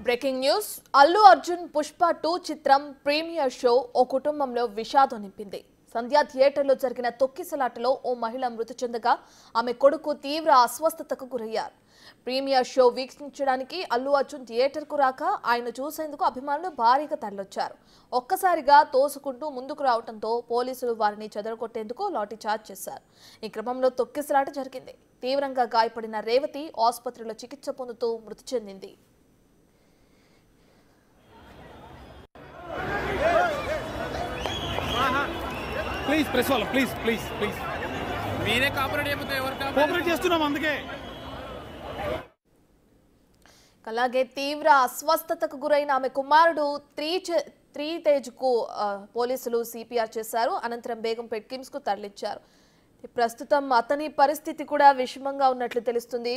Breaking news Allu Arjun Pushpa 2 చిత్రం premiere show ఓ కుటుంబంలో విషాదం నింపింది. సంధ్యా థియేటర్లో జరిగిన తొక్కిసలాటలో ఓ మహిళ మృతి చెందగా ఆమె కొడుకు తీవ్ర అస్వస్థతకు గురయ్యారు. ప్రీమియర్ షో వీక్షించడానికి అల్లు అర్జున్ థియేటర్కు రాక ఆయన చూసేందుకు అభిమానులు భారీగా తరలివచ్చారు. ఒక్కసారిగా తోసుకుంటూ ముందుకు రావడంతో పోలీసులు వారిని చెదరగొట్టేందుకు లాఠీ చార్జ్ చేశారు. ఈ క్రమంలో తొక్కిసలాట జరిగింది. తీవ్రంగా గాయపడిన రేవతి ఆసుపత్రిలో చికిత్స పొందుతూ మృతి చెందింది. ప్లీజ్ ప్రెస్ వాళ్ళ ప్లీజ్ ప్లీజ్ ప్లీజ్ మీరే కాపరేట్ అయిపోతే ఎవరు కోఆపరేట్ చేస్తున్నాం అందుకే. అలాగే తీవ్ర అస్వస్థతకు గురైన ఆమె కుమారుడు త్రీతేజ్కు పోలీసులు సిపిఆర్ చేశారు. అనంతరం బేగంపేట్ కిమ్స్ కు తరలించారు. ప్రస్తుతం అతని పరిస్థితి కూడా విషమంగా ఉన్నట్లు తెలుస్తుంది.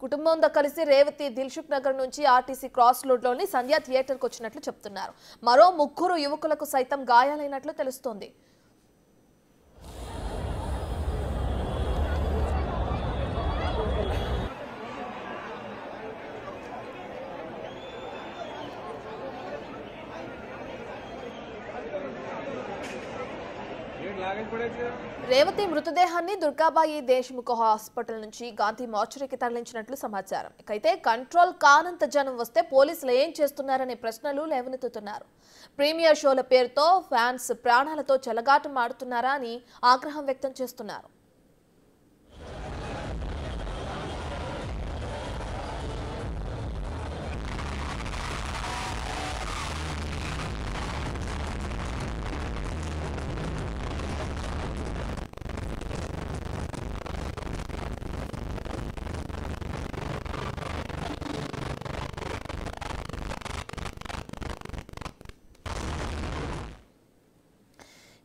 కుటుంబంతో కలిసి రేవతి దిల్సుఖ్ నగర్ నుంచి ఆర్టీసీ క్రాస్ రోడ్లోని సంధ్యా థియేటర్కు వచ్చినట్లు చెప్తున్నారు. మరో 3 యువకులకు సైతం గాయాలైనట్లు తెలుస్తోంది. రేవతి మృతదేహాన్ని దుర్గాబాయి దేశ్ముఖ్ హాస్పిటల్ నుంచి గాంధీ మార్చురీకి తరలించినట్లు సమాచారం. అయితే కంట్రోల్ కానంత జనం వస్తే పోలీసులు ఏం చేస్తున్నారనే ప్రశ్నలు లేవనెత్తుతున్నారు. ప్రీమియర్ షోల పేరుతో ఫ్యాన్స్ ప్రాణాలతో చెలగాటం ఆడుతున్నారా అని ఆగ్రహం వ్యక్తం చేస్తున్నారు.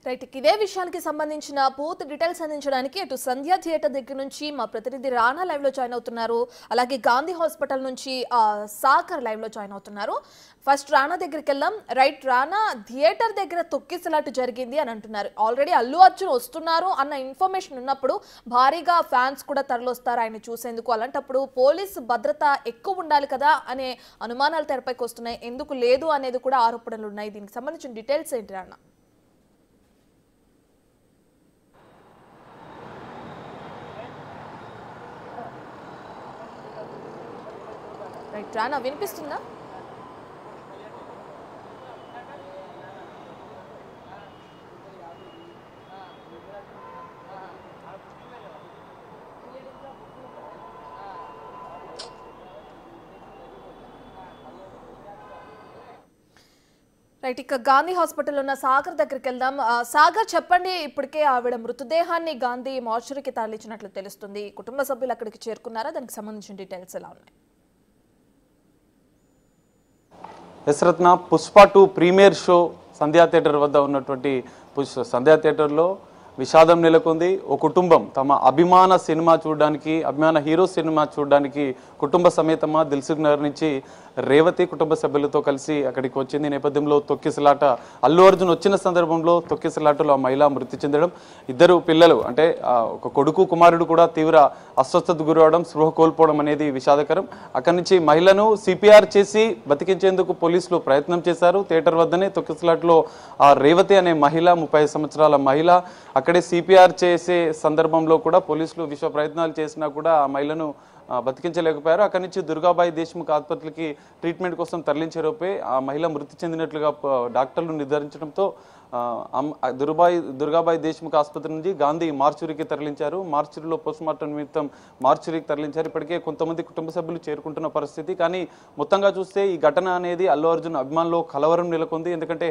రైట్, ఇదే విషయానికి సంబంధించిన పూర్తి డీటెయిల్స్ అందించడానికి అటు సంధ్యా థియేటర్ దగ్గర నుంచి మా ప్రతినిధి రానా లైవ్ లో జాయిన్ అవుతున్నారు. అలాగే గాంధీ హాస్పిటల్ నుంచి సాకర్ లైవ్ లో జాయిన్ అవుతున్నారు. ఫస్ట్ రానా దగ్గరికి వెళ్దాం. రైట్ రానా, థియేటర్ దగ్గర తొక్కిసలాట జరిగింది అని అంటున్నారు. ఆల్రెడీ అల్లు అర్జున్ వస్తున్నారు అన్న ఇన్ఫర్మేషన్ ఉన్నప్పుడు భారీగా ఫ్యాన్స్ కూడా తరలిస్తారు ఆయన చూసేందుకు. అలాంటప్పుడు పోలీసు భద్రత ఎక్కువ ఉండాలి కదా అనే అనుమానాలు తెరపైకి వస్తున్నాయి. ఎందుకు లేదు అనేది కూడా ఆరోపణలు ఉన్నాయి. దీనికి సంబంధించిన డీటెయిల్స్ ఏంటి రానా? రైట్ రానా, వినిపిస్తుందా? రైట్, ఇక గాంధీ హాస్పిటల్ ఉన్న సాగర్ దగ్గరికి వెళ్దాం. సాగర్ చెప్పండి, ఇప్పటికే ఆవిడ మృతదేహాన్ని గాంధీ మార్చురీకి తరలించినట్లు తెలుస్తుంది. కుటుంబ సభ్యులు అక్కడికి చేరుకున్నారా? దానికి సంబంధించిన డీటెయిల్స్ ఎలా ఉన్నాయి? యశ్రత్న, పుష్ప 2 ప్రీమియర్ షో సంధ్యా థియేటర్ వద్ద ఉన్నటువంటి సంధ్యా థియేటర్లో విషాదం నెలకొంది. ఓ కుటుంబం తమ అభిమాన సినిమా చూడడానికి, అభిమాన హీరో సినిమా చూడడానికి కుటుంబ సమేతమా దిల్సుఖ్ నగర్ నుంచి రేవతి కుటుంబ సభ్యులతో కలిసి అక్కడికి వచ్చింది. నేపథ్యంలో తొక్కిసలాట, అల్లు అర్జున్ వచ్చిన సందర్భంలో తొక్కిసలాటలో ఆ మహిళ మృతి చెందడం, 2 పిల్లలు అంటే ఒక కొడుకు కుమారుడు కూడా తీవ్ర అస్వస్థతకు గురవడం, స్పృహ కోల్పోవడం అనేది విషాదకరం. అక్కడి నుంచి మహిళను సిపిఆర్ చేసి బతికించేందుకు పోలీసులు ప్రయత్నం చేశారు. థియేటర్ వద్దనే తొక్కిసలాటలో ఆ రేవతి అనే మహిళ, 35 సంవత్సరాల మహిళ అక్కడే సిపిఆర్ చేసే సందర్భంలో కూడా పోలీసులు విశ్వ ప్రయత్నాలు చేసినా కూడా ఆ మహిళను బతికించలేకపోయారు. అక్కడి నుంచి దుర్గాబాయి దేశ్ముఖ్ ఆసుపత్రికి ట్రీట్మెంట్ కోసం తరలించేలోపే ఆ మహిళ మృతి చెందినట్లుగా డాక్టర్లు నిర్ధారించడంతో దుర్గాబాయి దేశ్ముఖ్ ఆసుపత్రి నుంచి గాంధీ మార్చురీకి తరలించారు. మార్చురీలో పోస్ట్మార్టం నిమిత్తం మార్చురీకి తరలించారు. ఇప్పటికే కొంతమంది కుటుంబ సభ్యులు చేరుకుంటున్న పరిస్థితి. కానీ మొత్తంగా చూస్తే ఈ ఘటన అనేది అల్లు అర్జున్ అభిమానుల్లో కలవరం నెలకొంది. ఎందుకంటే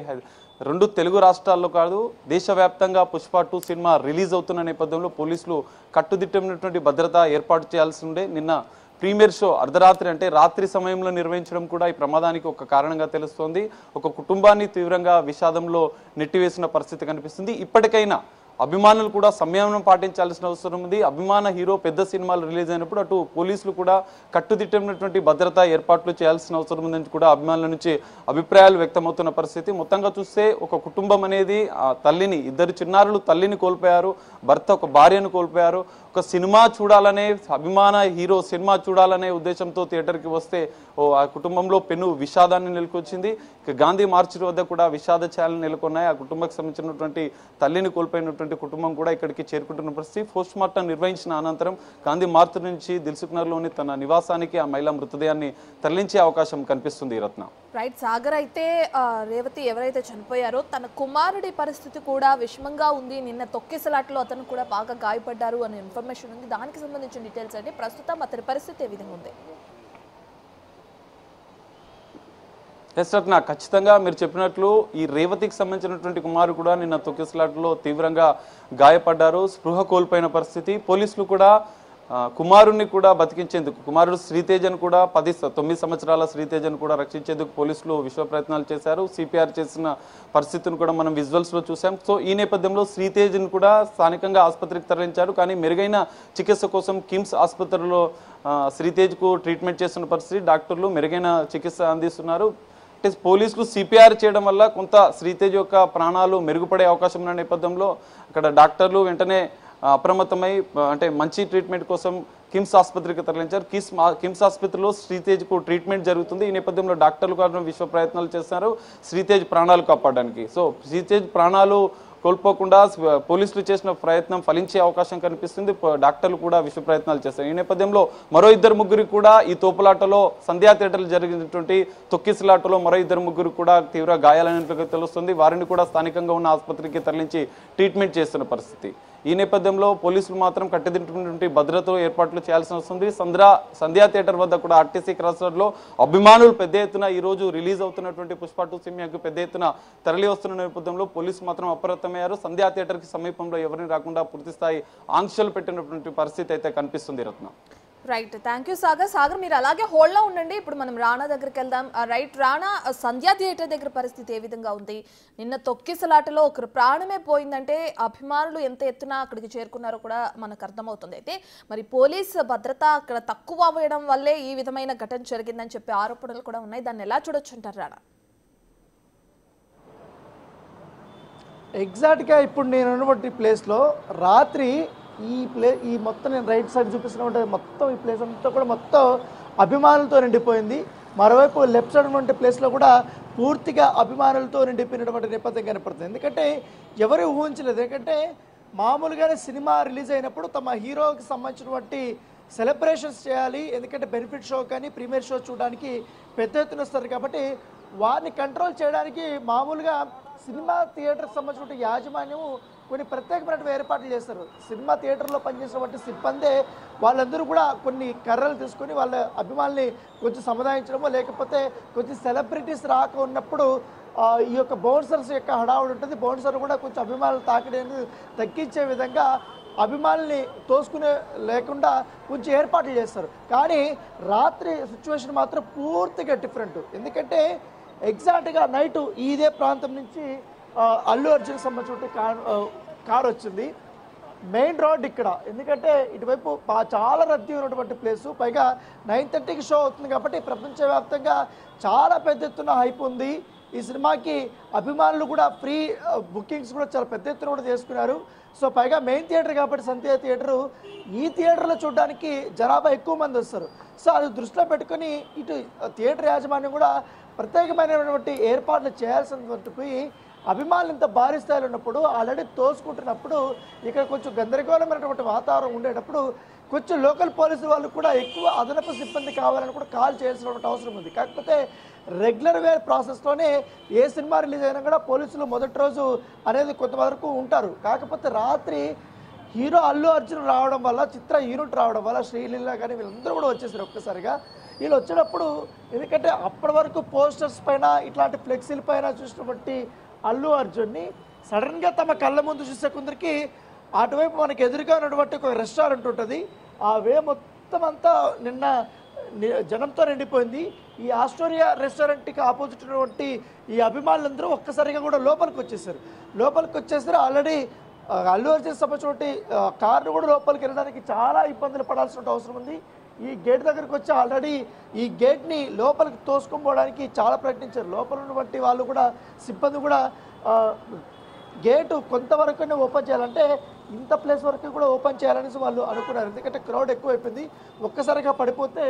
2 తెలుగు రాష్ట్రాల్లో కాదు, దేశవ్యాప్తంగా పుష్ప 2 సినిమా రిలీజ్ అవుతున్న నేపథ్యంలో పోలీసులు కట్టుదిట్టమైనటువంటి భద్రత ఏర్పాటు చేయాల్సి ఉండే. నిన్న ప్రీమియర్ షో అర్ధరాత్రి అంటే రాత్రి సమయంలో నిర్వహించడం కూడా ఈ ప్రమాదానికి ఒక కారణంగా తెలుస్తోంది. ఒక కుటుంబాన్ని తీవ్రంగా విషాదంలో నెట్టివేసిన పరిస్థితి కనిపిస్తుంది. ఇప్పటికైనా అభిమానులు కూడా సంయమనం పాటించాల్సిన అవసరం ఉంది. అభిమాన హీరో పెద్ద సినిమాలు రిలీజ్ అయినప్పుడు అటు పోలీసులు కూడా కట్టుదిట్టమైనటువంటి భద్రతా ఏర్పాట్లు చేయాల్సిన అవసరం ఉందని కూడా అభిమానుల నుంచి అభిప్రాయాలు వ్యక్తమవుతున్న పరిస్థితి. మొత్తంగా చూస్తే ఒక కుటుంబం అనేది తల్లిని, ఇద్దరు చిన్నారులు తల్లిని కోల్పోయారు, భర్త ఒక భార్యను కోల్పోయారు. ఒక సినిమా చూడాలనే, అభిమాన హీరో సినిమా చూడాలనే ఉద్దేశంతో థియేటర్కి వస్తే ఆ కుటుంబంలో పెను విషాదాన్ని నెలకొచ్చింది. ఇక గాంధీ మార్చి వద్ద కూడా విషాద ఛాయలు నెలకొన్నాయి. ఆ కుటుంబానికి సంబంధించినటువంటి తల్లిని కోల్పోయినటువంటి కుటుంబం కూడా ఇక్కడికి చేరుకుంటున్న పరిస్థితి. పోస్ట్ మార్టం నిర్వహించిన అనంతరం గాంధీ మార్చి నుంచి దిల్సుఖ్నగర్లోని తన నివాసానికి ఆ మహిళా మృతదేహాన్ని తరలించే అవకాశం కనిపిస్తుంది. రత్న రైట్, సాగర్ అయితే రేవతి ఎవరైతే చనిపోయారో తన కుమారుడి పరిస్థితి కూడా విషమంగా ఉంది. నిన్న తొక్కిసలాట్లో అతను కూడా బాగా గాయపడ్డారు అనే ఇన్ఫర్మేషన్ ఉంది. దానికి సంబంధించిన డీటెయిల్స్ అంటే ప్రస్తుతం అతని పరిస్థితి ఏ విధంగా ఉంది? ఎస్ రత్న, ఖచ్చితంగా మీరు చెప్పినట్లు ఈ రేవతికి సంబంధించినటువంటి కుమారుడు కూడా నిన్న తొక్కిసలాట్లో తీవ్రంగా గాయపడ్డారు, స్పృహ కోల్పోయిన పరిస్థితి. పోలీసులు కూడా కుమారుణ్ణి కూడా బతికించేందుకు, కుమారుడు శ్రీతేజను కూడా 9 సంవత్సరాల శ్రీతేజను కూడా రక్షించేందుకు పోలీసులు విశ్వ ప్రయత్నాలు చేశారు. సిపిఆర్ చేసిన పరిస్థితిని కూడా మనం విజువల్స్లో చూసాం. సో ఈ నేపథ్యంలో శ్రీతేజ్ను కూడా స్థానికంగా ఆసుపత్రికి తరలించారు. కానీ మెరుగైన చికిత్స కోసం కిమ్స్ ఆసుపత్రిలో శ్రీతేజ్కు ట్రీట్మెంట్ చేస్తున్న పరిస్థితి. డాక్టర్లు మెరుగైన చికిత్స అందిస్తున్నారు. పోలీసులు సిపిఆర్ చేయడం వల్ల కొంత శ్రీతేజ్ యొక్క ప్రాణాలు మెరుగుపడే అవకాశం ఉన్న నేపథ్యంలో అక్కడ డాక్టర్లు వెంటనే అప్రమత్తమై అంటే మంచి ట్రీట్మెంట్ కోసం కిమ్స్ ఆసుపత్రికి తరలించారు. కిమ్స్ ఆసుపత్రిలో శ్రీతేజ్కు ట్రీట్మెంట్ జరుగుతుంది. ఈ నేపథ్యంలో డాక్టర్లు కూడా విశ్వ ప్రయత్నాలు చేస్తున్నారు శ్రీతేజ్ ప్రాణాలు కాపాడడానికి. సో శ్రీతేజ్ ప్రాణాలు కోల్పోకుండా పోలీసులు చేసిన ప్రయత్నం ఫలించే అవకాశం కనిపిస్తుంది. డాక్టర్లు కూడా విశ్వ ప్రయత్నాలు చేస్తారు. ఈ నేపథ్యంలో మరో 2-3 కూడా ఈ తోపులాటలో, సంధ్యా థియేటర్లు జరిగినటువంటి తొక్కిసలాటలో మరో 2-3 కూడా తీవ్ర గాయాలైనట్లుగా తెలుస్తుంది. వారిని కూడా స్థానికంగా ఉన్న ఆసుపత్రికి తరలించి ట్రీట్మెంట్ చేస్తున్న పరిస్థితి. ఈ నేపథ్యంలో పోలీసులు మాత్రం కట్టుదిట్టమైనటువంటి భద్రత ఏర్పాట్లు చేయాల్సిన వస్తుంది. సంధ్యా థియేటర్ వద్ద కూడా ఆర్టీసీ క్రాస్ రోడ్లో అభిమానులు పెద్ద ఎత్తున ఈ రోజు రిలీజ్ అవుతున్నటువంటి పుష్ప 2 సినిమాకు పెద్ద ఎత్తున తరలి వస్తున్న నేపథ్యంలో పోలీసులు మాత్రం అప్రమత్తమయ్యారు. సంధ్యా థియేటర్కి సమీపంలో ఎవరిని రాకుండా పూర్తి స్థాయి ఆంక్షలు పెట్టినటువంటి పరిస్థితి అయితే కనిపిస్తుంది. Ratna right, thank you Sagar. Sagar మీరు అలాగే హోల్డ్లో ఉండండి. ఇప్పుడు మనం రాణా దగ్గరికి వెళ్దాం. రైట్ రాణా, సంధ్యా థియేటర్ దగ్గర పరిస్థితి ఏ విధంగా ఉంది? నిన్న తొక్కిసలాటలో ఒకరు ప్రాణమే పోయిందంటే అభిమానులు ఎంత ఎత్తున అక్కడికి చేరుకున్నారో కూడా మనకు అర్థమవుతుంది. అయితే మరి పోలీస్ భద్రత అక్కడ తక్కువ అవ్వడం వల్లే ఈ విధమైన ఘటన జరిగిందని చెప్పే ఆరోపణలు కూడా ఉన్నాయి. దాన్ని ఎలా చూడొచ్చు అంటారు రాణా? ఎగ్జాక్ట్గా ఇప్పుడు నేను ఉన్నటువంటి ప్లేస్లో రాత్రి ఈ మొత్తం నేను రైట్ సైడ్ చూపిస్తున్నటువంటి మొత్తం ఈ ప్లేస్ అంతా కూడా మొత్తం అభిమానులతో నిండిపోయింది. మరోవైపు లెఫ్ట్ సైడ్ ఉన్నటువంటి ప్లేస్లో కూడా పూర్తిగా అభిమానులతో నిండిపోయినటువంటి నేపథ్యం కనపడుతుంది. ఎందుకంటే ఎవరు ఊహించలేదు. ఎందుకంటే మామూలుగానే సినిమా రిలీజ్ అయినప్పుడు తమ హీరోకి సంబంధించినటువంటి సెలబ్రేషన్స్ చేయాలి. ఎందుకంటే బెనిఫిట్ షో కానీ ప్రీమియర్ షో చూడడానికి పెద్ద ఎత్తున వస్తారు. కాబట్టి వారిని కంట్రోల్ చేయడానికి మామూలుగా సినిమా థియేటర్కి సంబంధించిన యాజమాన్యం కొన్ని ప్రత్యేకమైనటువంటి ఏర్పాట్లు చేస్తారు. సినిమా థియేటర్లో పనిచేసినటువంటి సిబ్బందే వాళ్ళందరూ కూడా కొన్ని కర్రలు తీసుకొని వాళ్ళ అభిమానుల్ని కొంచెం సముదాయించడమో, లేకపోతే కొంచెం సెలబ్రిటీస్ రాక ఉన్నప్పుడు ఈ యొక్క బౌన్సర్స్ యొక్క హడావుడి ఉంటుంది. బౌన్సర్ కూడా కొంచెం అభిమానులు తాకిడేది తగ్గించే విధంగా అభిమానుల్ని తోసుకునే లేకుండా కొంచెం ఏర్పాట్లు చేస్తారు. కానీ రాత్రి సిచ్యువేషన్ మాత్రం పూర్తిగా డిఫరెంట్. ఎందుకంటే ఎగ్జాక్ట్గా నైటు ఇదే ప్రాంతం నుంచి అల్లు అర్జున్కి సంబంధించిన కార్ వచ్చింది. మెయిన్ రోడ్ ఇక్కడ, ఎందుకంటే ఇటువైపు చాలా రద్దీ ఉన్నటువంటి ప్లేసు. పైగా 9:30కి షో అవుతుంది కాబట్టి ప్రపంచవ్యాప్తంగా చాలా పెద్ద ఎత్తున హైప్ ఉంది. ఈ సినిమాకి అభిమానులు కూడా ఫ్రీ బుకింగ్స్ కూడా చాలా పెద్ద ఎత్తున కూడా చేసుకున్నారు. సో పైగా మెయిన్ థియేటర్ కాబట్టి సంధ్యా థియేటరు, ఈ థియేటర్లో చూడడానికి జనాభా ఎక్కువ మంది వస్తారు. సో అది దృష్టిలో పెట్టుకొని ఇటు థియేటర్ యాజమాన్యం కూడా ప్రత్యేకమైనటువంటి ఏర్పాట్లు చేయాల్సినటువంటి అభిమానులు ఇంత భారీ స్థాయిలో ఉన్నప్పుడు, ఆల్రెడీ తోసుకుంటున్నప్పుడు, ఇక్కడ కొంచెం గందరగోళమైనటువంటి వాతావరణం ఉండేటప్పుడు కొంచెం లోకల్ పోలీసు వాళ్ళు కూడా ఎక్కువ అదనపు సిబ్బంది కావాలని కూడా కాల్ చేయాల్సినటువంటి అవసరం ఉంది. కాకపోతే రెగ్యులర్ వేర్ ప్రాసెస్లోనే ఏ సినిమా రిలీజ్ అయినా కూడా పోలీసులు మొదటి రోజు అనేది కొంతవరకు ఉంటారు. కాకపోతే రాత్రి హీరో అల్లు అర్జున్ రావడం వల్ల, చిత్ర యూనిట్ రావడం వల్ల, శ్రీలీల కానీ వీళ్ళందరూ కూడా వచ్చేసారు ఒక్కసారిగా. వీళ్ళు వచ్చినప్పుడు ఎందుకంటే అప్పటి వరకు పోస్టర్స్ పైన ఇట్లాంటి ఫ్లెక్సీల పైన చూసినటువంటి అల్లు అర్జున్ని సడన్గా తమ కళ్ళ ముందు చూసే కొందరికి అటువైపు మనకి ఎదురుగా ఉన్నటువంటి ఒక రెస్టారెంట్ ఉంటుంది. ఆ వే మొత్తం అంతా నిన్న జనంతో నిండిపోయింది. ఈ ఆస్టోరియా రెస్టారెంట్కి ఆపోజిట్ ఉన్నటువంటి ఈ అభిమానులందరూ ఒక్కసారిగా కూడా లోపలికి వచ్చేసారు. ఆల్రెడీ అల్లు అర్జున్ సంబంధించి కారును కూడా లోపలికి వెళ్ళడానికి చాలా ఇబ్బందులు పడాల్సిన అవసరం ఉంది. ఈ గేట్ దగ్గరికి వచ్చి ఆల్రెడీ ఈ గేట్ని లోపలికి తోసుకొని చాలా ప్రయత్నించారు. లోపల ఉన్నటువంటి వాళ్ళు కూడా సిబ్బంది కూడా గేటు కొంతవరకునే ఓపెన్ చేయాలంటే ఇంత ప్లేస్ వరకు కూడా ఓపెన్ చేయాలనేసి వాళ్ళు అనుకున్నారు. ఎందుకంటే క్రౌడ్ ఎక్కువైపోయింది. ఒక్కసారిగా పడిపోతే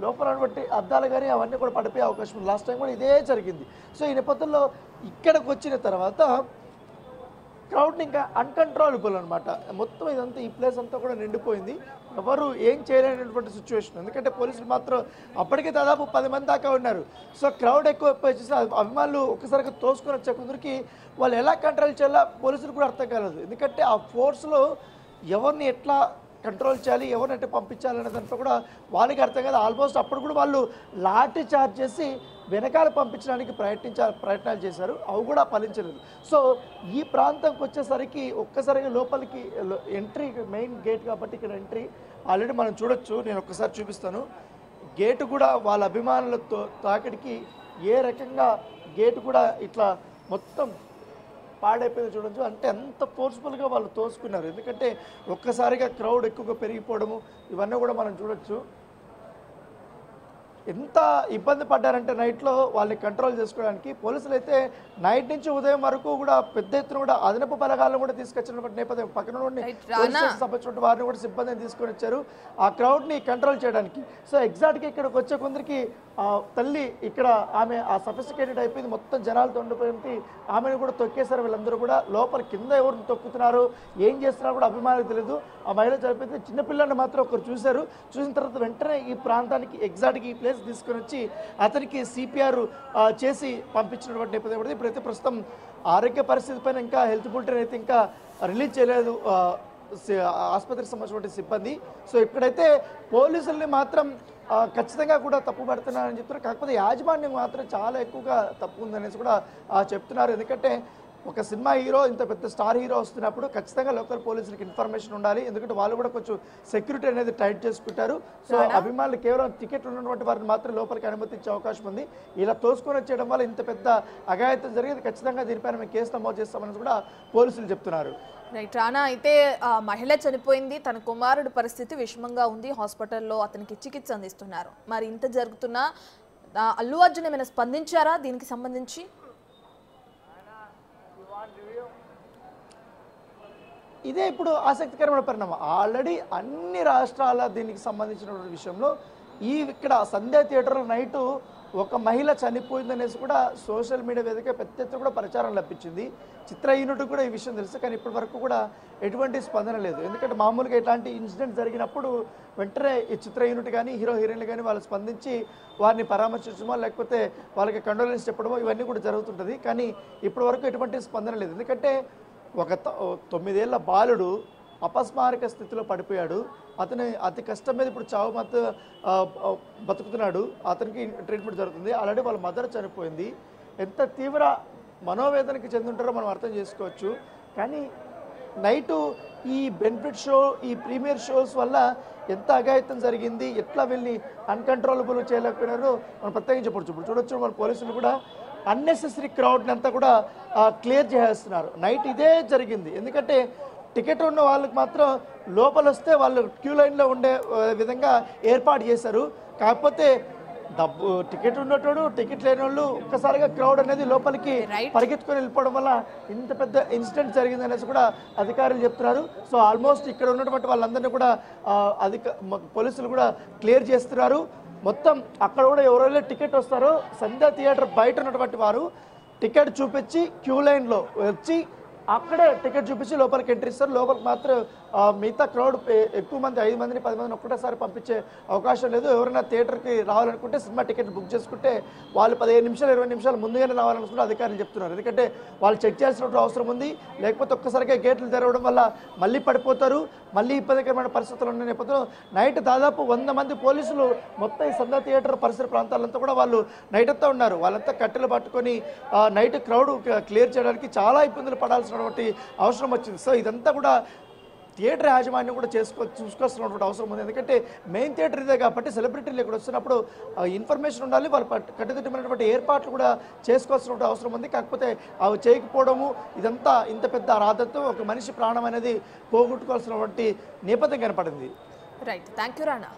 లోపల ఉన్నటువంటి అద్దాలు కానీ అవన్నీ కూడా పడిపోయే అవకాశం ఉంది. లాస్ట్ టైం కూడా ఇదే జరిగింది. సో ఈ నేపథ్యంలో ఇక్కడికి వచ్చిన తర్వాత క్రౌడ్ని ఇంకా అన్కంట్రోలబుల్ అనమాట. మొత్తం ఇదంతా ఈ ప్లేస్ అంతా కూడా నిండిపోయింది. ఎవరు ఏం చేయలేనటువంటి సిచ్యువేషన్. ఎందుకంటే పోలీసులు మాత్రం అప్పటికే దాదాపు 10 మంది దాకా ఉన్నారు. సో క్రౌడ్ ఎక్కువ వచ్చేసి అభిమానులు ఒక్కసారిగా తోసుకొని వచ్చే కొందరికి వాళ్ళు ఎలా కంట్రోల్ చేయాలో పోలీసులు కూడా అర్థం కాలేదు. ఎందుకంటే ఆ ఫోర్స్లో ఎవరిని ఎట్లా కంట్రోల్ చేయాలి, ఎవరిని ఎట్లా పంపించాలనే దాంట్లో కూడా వాళ్ళకి అర్థం కాదు. ఆల్మోస్ట్ అప్పుడు కూడా వాళ్ళు లాఠీ చార్జ్ చేసి వెనకాల పంపించడానికి ప్రయత్నాలు చేశారు. అవి కూడా ఫలించలేదు. సో ఈ ప్రాంతంకి వచ్చేసరికి ఒక్కసారిగా లోపలికి ఎంట్రీ మెయిన్ గేట్ కాబట్టి ఇక్కడ ఎంట్రీ ఆల్రెడీ మనం చూడొచ్చు. నేను ఒక్కసారి చూపిస్తాను. గేటు కూడా వాళ్ళ అభిమానులతో తాకిడికి ఏ రకంగా గేటు కూడా ఇట్లా మొత్తం పాడైపోయింది చూడొచ్చు. అంటే అంత ఫోర్స్ఫుల్గా వాళ్ళు తోసుకున్నారు. ఎందుకంటే ఒక్కసారిగా క్రౌడ్ ఎక్కువగా పెరిగిపోవడము ఇవన్నీ కూడా మనం చూడొచ్చు. ఎంత ఇబ్బంది పడ్డారంటే నైట్లో వాళ్ళని కంట్రోల్ చేసుకోవడానికి పోలీసులు అయితే నైట్ నుంచి ఉదయం వరకు కూడా పెద్ద ఎత్తున కూడా అదనపు బలగాలను కూడా తీసుకొచ్చినటువంటి నేపథ్యం పక్కన సంబంధించిన వారిని కూడా సిబ్బందిని తీసుకొని వచ్చారు ఆ క్రౌడ్ని కంట్రోల్ చేయడానికి. సో ఎగ్జాక్ట్గా ఇక్కడికి వచ్చే కొందరికి తల్లి ఇక్కడ ఆమె ఆ సఫిస్టికేటెడ్ అయిపోయింది. మొత్తం జనాలతో ఉండిపోయింది. ఆమెను కూడా తొక్కేశారు. వీళ్ళందరూ కూడా లోపల కింద ఎవరిని తొక్కుతున్నారు ఏం చేస్తున్నారో కూడా అభిమానులకు తెలియదు. ఆ మహిళ చనిపోయింది. చిన్నపిల్లల్ని మాత్రం ఒకరు చూశారు. చూసిన తర్వాత వెంటనే ఈ ప్రాంతానికి ఎగ్జాక్ట్గా ఈ ప్లేస్ తీసుకొని వచ్చి అతనికి సిపిఆర్ చేసి పంపించినటువంటి నేపథ్యం కూడా ఇప్పుడైతే ప్రస్తుతం ఆరోగ్య పరిస్థితి పైన ఇంకా హెల్త్ బులెటిన్ అయితే ఇంకా రిలీజ్ చేయలేదు ఆసుపత్రికి సంబంధించిన సిబ్బంది. సో ఇక్కడైతే పోలీసుల్ని మాత్రం ఖచ్చితంగా కూడా తప్పు పడుతున్నారని చెప్తున్నారు. కాకపోతే యాజమాన్యం మాత్రం చాలా ఎక్కువగా తప్పు ఉందనేసి కూడా చెప్తున్నారు. ఎందుకంటే ఒక సినిమా హీరో ఇంత పెద్ద స్టార్ హీరో వస్తున్నప్పుడు ఖచ్చితంగా లోకల్ పోలీసులకు ఇన్ఫర్మేషన్ ఉండాలి. ఎందుకంటే వాళ్ళు కూడా కొంచెం సెక్యూరిటీ అనేది టైట్ చేసుకుంటారు. సో అభిమానులు కేవలం టికెట్లు ఉన్నటువంటి వారిని మాత్రం లోపలికి అనుమతించే అవకాశం ఉంది. ఇలా తోసుకొని వచ్చేయడం వల్ల ఇంత పెద్ద అఘాయిత్యం జరిగింది. ఖచ్చితంగా దీనిపైన మేము కేసు నమోదు చేస్తామని కూడా పోలీసులు చెప్తున్నారు. రైట్ రానా, అయితే మహిళ చనిపోయింది. తన కుమారుడి పరిస్థితి విషమంగా ఉంది. హాస్పిటల్లో అతనికి చికిత్స అందిస్తున్నారు. మరి ఇంత జరుగుతున్నా అల్లు అర్జున్ ఏమైనా స్పందించారా దీనికి సంబంధించి? ఇదే ఇప్పుడు ఆసక్తికరమైన పరిణామం. ఆల్రెడీ అన్ని రాష్ట్రాల దీనికి సంబంధించినటువంటి విషయంలో ఇక్కడ సంధ్యా థియేటర్లో నైటు ఒక మహిళ చనిపోయిందనేసి కూడా సోషల్ మీడియా వేదిక పెద్ద ఎత్తున కూడా ప్రచారం లభించింది. చిత్ర యూనిట్ కూడా ఈ విషయం తెలుసు. కానీ ఇప్పటి వరకు కూడా ఎటువంటి స్పందన లేదు. ఎందుకంటే మామూలుగా ఇట్లాంటి ఇన్సిడెంట్ జరిగినప్పుడు వెంటనే ఈ చిత్ర యూనిట్ కానీ హీరో హీరోయిన్లు కానీ వాళ్ళు స్పందించి వారిని పరామర్శించడమో లేకపోతే వాళ్ళకి కండోలెన్స్ చెప్పడమో ఇవన్నీ కూడా జరుగుతుంటుంది. కానీ ఇప్పటి వరకు ఎటువంటి స్పందన లేదు. ఎందుకంటే ఒక 9 ఏళ్ల బాలుడు అపస్మారక స్థితిలో పడిపోయాడు. అతను అతి కష్టం మీద ఇప్పుడు చావు మత బతుకుతున్నాడు. అతనికి ట్రీట్మెంట్ జరుగుతుంది. ఆల్రెడీ వాళ్ళ మదర్ చనిపోయింది. ఎంత తీవ్ర మనోవేదనకి చెందుంటారో మనం అర్థం చేసుకోవచ్చు. కానీ నైటు ఈ బెనిఫిట్ షో ఈ ప్రీమియర్ షోస్ వల్ల ఎంత అఘాయిత్యం జరిగింది, ఎట్లా వీళ్ళని అన్కంట్రోలబుల్ చేయలేకపోయినారో మనం ప్రత్యేకించి చెప్పొచ్చు. ఇప్పుడు చూడొచ్చు మన పోలీసులు కూడా అన్నెసెసరీ క్రౌడ్ని అంతా కూడా క్లియర్ చేసేస్తున్నారు. నైట్ ఇదే జరిగింది. ఎందుకంటే టికెట్ ఉన్న వాళ్ళకి మాత్రం లోపల వస్తే వాళ్ళు క్యూ లైన్లో ఉండే విధంగా ఏర్పాటు చేశారు. కాకపోతే టికెట్ ఉన్నట్టు టికెట్ లేని వాళ్ళు ఒక్కసారిగా క్రౌడ్ అనేది లోపలికి పరిగెత్తుకొని వెళ్ళిపోవడం వల్ల ఇంత పెద్ద ఇన్సిడెంట్ జరిగింది అనేసి కూడా అధికారులు చెప్తున్నారు. సో ఆల్మోస్ట్ ఇక్కడ ఉన్నటువంటి వాళ్ళందరినీ కూడా పోలీసులు కూడా క్లియర్ చేస్తున్నారు. మొత్తం అక్కడ కూడా ఎవరైనా టికెట్ వస్తారో సంధ్యా థియేటర్ బయట ఉన్నటువంటి వారు టికెట్ చూపించి క్యూ లైన్లో వచ్చి అక్కడే టికెట్ చూపించి లోపలికి ఎంట్రీ ఇస్తారు. లోపలికి మాత్రం మిగతా క్రౌడ్ ఎక్కువ మంది 5 మందిని 10 మందిని ఒక్కటేసారి పంపించే అవకాశం లేదు. ఎవరైనా థియేటర్కి రావాలనుకుంటే సినిమా టికెట్ బుక్ చేసుకుంటే వాళ్ళు 15 నిమిషాలు 20 నిమిషాలు ముందుగానే రావాలనుకుంటే అధికారులు చెప్తున్నారు. ఎందుకంటే వాళ్ళు చెక్ చేయాల్సిన అవసరం ఉంది. లేకపోతే ఒక్కసారిగా గేట్లు తెరవడం వల్ల మళ్ళీ పడిపోతారు. మళ్ళీ ఇబ్బందికరమైన పరిస్థితులు ఉన్న నేపథ్యంలో నైట్ దాదాపు 100 మంది పోలీసులు మొత్తం ఈ సంధ్యా థియేటర్ పరిసర ప్రాంతాలంతా కూడా వాళ్ళు నైట్ అంతా ఉన్నారు. వాళ్ళంతా కట్టెలు పట్టుకొని నైట్ క్రౌడ్ క్లియర్ చేయడానికి చాలా ఇబ్బందులు పడాల్సినటువంటి అవసరం వచ్చింది. సో ఇదంతా కూడా థియేటర్ యాజమాన్యం కూడా చూసుకోవాల్సినటువంటి అవసరం ఉంది. ఎందుకంటే మెయిన్ థియేటర్ ఇదే కాబట్టి సెలబ్రిటీలు ఇక్కడ వస్తున్నప్పుడు ఇన్ఫర్మేషన్ ఉండాలి, వాళ్ళు కట్టుదిట్టమైనటువంటి ఏర్పాట్లు కూడా చేసుకోవాల్సినటువంటి అవసరం ఉంది. కాకపోతే అవి చేయకపోవడము ఇదంతా ఇంత పెద్ద రాధతో ఒక మనిషి ప్రాణం అనేది పోగొట్టుకోవాల్సినటువంటి నేపథ్యం కనపడింది. Right, thank you Rana.